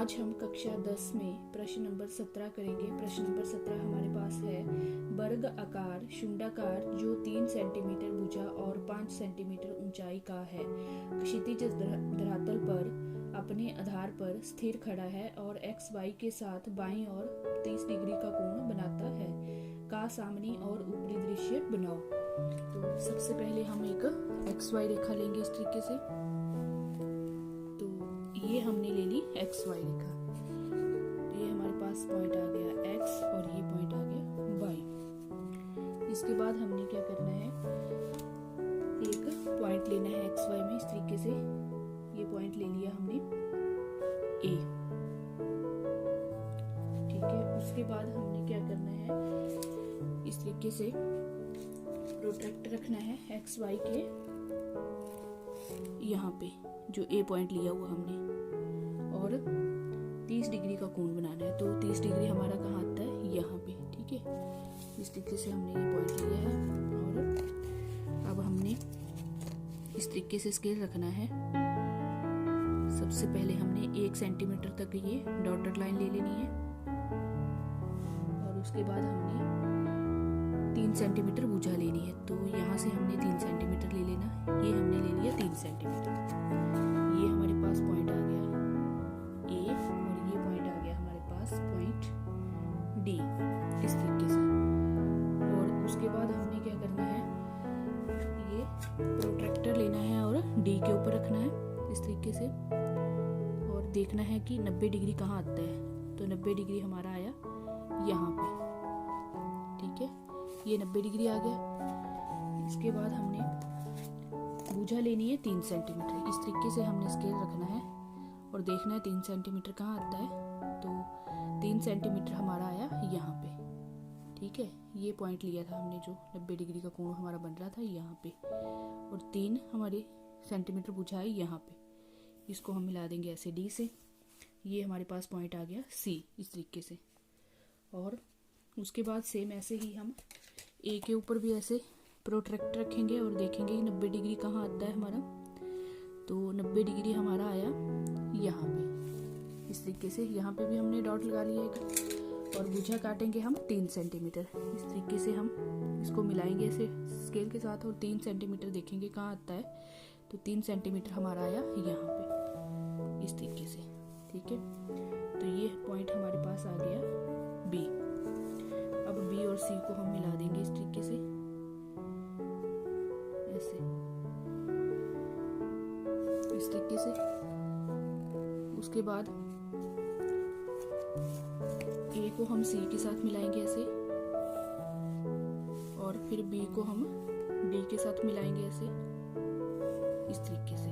आज हम कक्षा 10 में प्रश्न नंबर 17 करेंगे। प्रश्न नंबर 17 हमारे पास है, वर्ग आकार शुंडाकार जो 3 सेंटीमीटर भुजा और 5 सेंटीमीटर ऊंचाई का है, क्षितिज धरातल पर अपने आधार पर स्थिर खड़ा है और एक्स वाई के साथ बाईं ओर 30 डिग्री का कोण बनाता है, का सामने और ऊपरी दृश्य बनाओ। तो सबसे पहले हम एक एक्स वाई रेखा लेंगे इस तरीके से। ये हमने ले ली एक्स वाई रेखा, तो ये हमारे पास पॉइंट आ गया एक्स और ये पॉइंट आ गया वाई। इसके बाद हमने क्या करना है, एक पॉइंट लेना है एक्स वाई में इस तरीके से। ये पॉइंट ले लिया हमने ए, ठीक है। उसके बाद हमने क्या करना है, इस तरीके से प्रोट्रैक्टर रखना है एक्स वाई के यहाँ पे, जो ए पॉइंट लिया हुआ हमने, और 30 डिग्री का कोण बनाना है। तो 30 डिग्री हमारा कहाँ आता है, यहाँ पे, ठीक है। इस तरीके से हमने ये पॉइंट लिया है और अब हमने इस तरीके से स्केल रखना है। सबसे पहले हमने 1 सेंटीमीटर तक ये डॉटेड लाइन ले लेनी है और उसके बाद हमने 3 सेंटीमीटर भुजा लेनी है। तो यहाँ से हमने 3 सेंटीमीटर ले लेना, ये हमने ले लिया 3 सेंटीमीटर। ये हमारे पास पॉइंट आ गया ए और ये पॉइंट आ गया हमारे पास पॉइंट डी, इस तरीके से। और उसके बाद हमने क्या करना है, ये प्रोट्रैक्टर लेना है और डी के ऊपर रखना है इस तरीके से, और देखना है कि 90 डिग्री कहाँ आता है। तो 90 डिग्री हमारा आया यहाँ पे, ठीक है। ये 90 डिग्री आ गया। इसके बाद हमने भुजा लेनी है 3 सेंटीमीटर। इस तरीके से हमने स्केल रखना है और देखना है 3 सेंटीमीटर कहाँ आता है। तो 3 सेंटीमीटर हमारा आया यहाँ पे, ठीक है। ये पॉइंट लिया था हमने, जो 90 डिग्री का कोण हमारा बन रहा था यहाँ पे, और 3 हमारे सेंटीमीटर भुजा है यहाँ पे। इसको हम मिला देंगे ऐसे डी से। ये हमारे पास पॉइंट आ गया सी, इस तरीके से। और उसके बाद सेम ऐसे ही हम ए के ऊपर भी ऐसे प्रोट्रैक्टर रखेंगे और देखेंगे कि 90 डिग्री कहाँ आता है हमारा। तो 90 डिग्री हमारा आया यहाँ पे, इस तरीके से। यहाँ पे भी हमने डॉट लगा लिया एक, और भुजा काटेंगे हम 3 सेंटीमीटर। इस तरीके से हम इसको मिलाएंगे ऐसे स्केल के साथ और 3 सेंटीमीटर देखेंगे कहाँ आता है। तो 3 सेंटीमीटर हमारा आया यहाँ पे, इस तरीके से, ठीक है। तो ये पॉइंट हमारे पास आ गया बी। अब बी और सी को हम मिला देंगे इस तरीके से, ऐसे, इस तरीके से। उसके बाद ए को हम सी के साथ मिलाएंगे ऐसे, और फिर बी को हम डी के साथ मिलाएंगे ऐसे, इस तरीके से।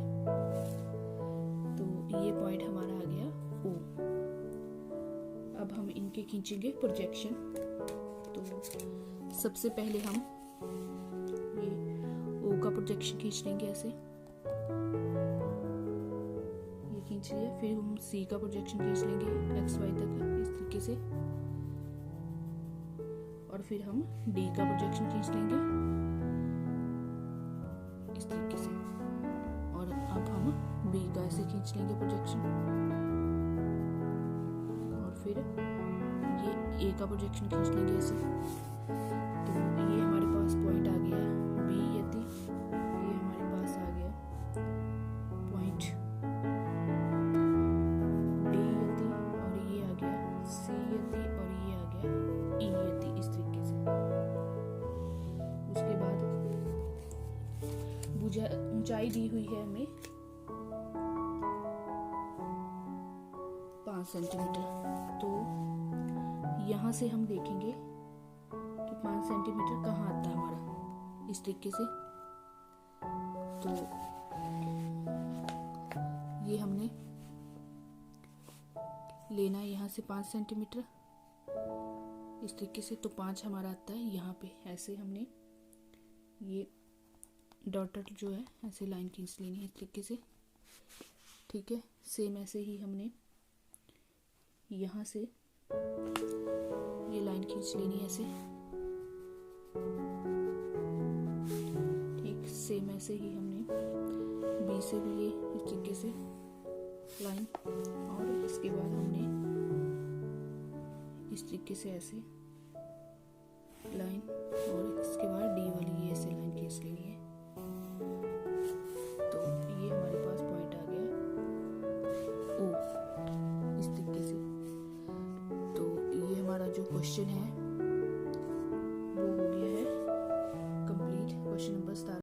तो ये पॉइंट हमारा आ गया ओ। अब हम इनके खींचेंगे प्रोजेक्शन। तो सबसे पहले हम ये ओ का प्रोजेक्शन खींच लेंगे ऐसे, ये खींच लिया। फिर हम सी का प्रोजेक्शन खींच लेंगे एक्स वाई तक, इस तरीके से। और फिर हम डी का प्रोजेक्शन खींच लेंगे इस तरीके से। और अब हम बी का ऐसे खींच लेंगे प्रोजेक्शन, और फिर ये ए का प्रोजेक्शन खींच लेंगे ऐसे। तो ये हमारे पास पॉइंट आ गया बी यति, ये हमारे पास आ गया पॉइंट डी यति, और ये आ गया सी यति, और ये आ गया ई यति, इस तरीके से। उसके बाद भुजा ऊंचाई दी हुई है हमें 5 सेंटीमीटर। तो यहाँ से हम देखेंगे कि 5 सेंटीमीटर कहाँ आता है हमारा, इस तरीके से। तो ये हमने लेना है यहाँ से 5 सेंटीमीटर, इस तरीके से। तो 5 हमारा आता है यहाँ पे। ऐसे हमने ये डॉटेड जो है ऐसे लाइन खींच लेनी है इस तरीके से, ठीक है। सेम ऐसे ही हमने यहाँ से ये लाइन खींच लेनी है ऐसे, ठीक। सेम ऐसे ही हमने बी से भी ये इस तरीके से लाइन, और इसके बाद हमने इस तरीके से ऐसे लाइन, और इसके बाद डी वाली ये ऐसे लाइन खींच लेनी है। तो ये हमारे पास पॉइंट आ गया ओ, इस तरीके से। तो ये हमारा जो क्वेश्चन है